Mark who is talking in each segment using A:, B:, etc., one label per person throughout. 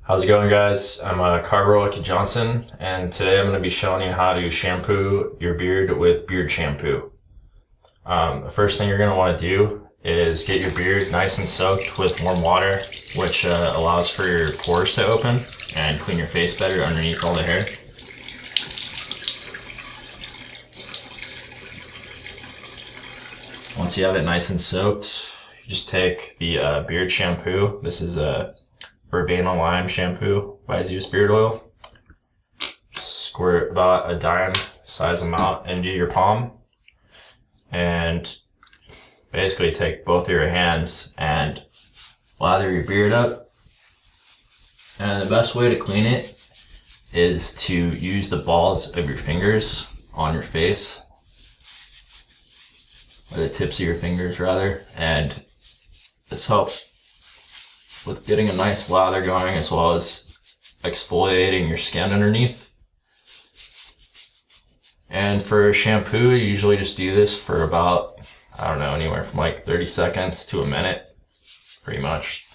A: How's it going, guys? I'm Carver Johnson, and today I'm going to be showing you how to shampoo your beard with beard shampoo. The first thing you're going to want to do is get your beard nice and soaked with warm water, which allows for your pores to open and clean your face better underneath all the hair. Once you have it nice and soaked, you just take the beard shampoo. This is a Vera lime shampoo by ZEUS beard oil. Just squirt about a dime size amount into your palm, and basically take both of your hands and lather your beard up. And the best way to clean it is to use the balls of your fingers on your face, or the tips of your fingers rather, and this helps with getting a nice lather going as well as exfoliating your skin underneath. And for shampoo, you usually just do this for about, I don't know, anywhere from like 30 seconds to a minute, pretty much.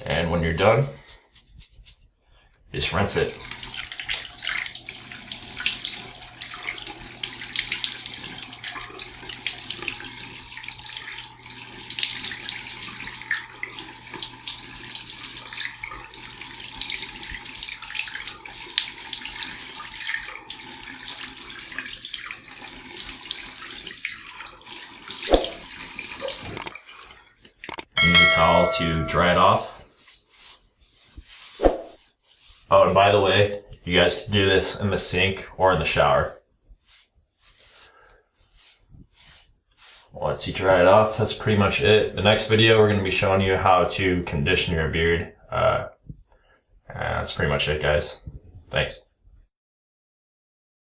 A: And when you're done, just rinse it. Use a towel to dry it off. Oh, and by the way, you guys can do this in the sink or in the shower. Once you dry it off, that's pretty much it. The next video, we're going to be showing you how to condition your beard. And that's pretty much it, guys. Thanks.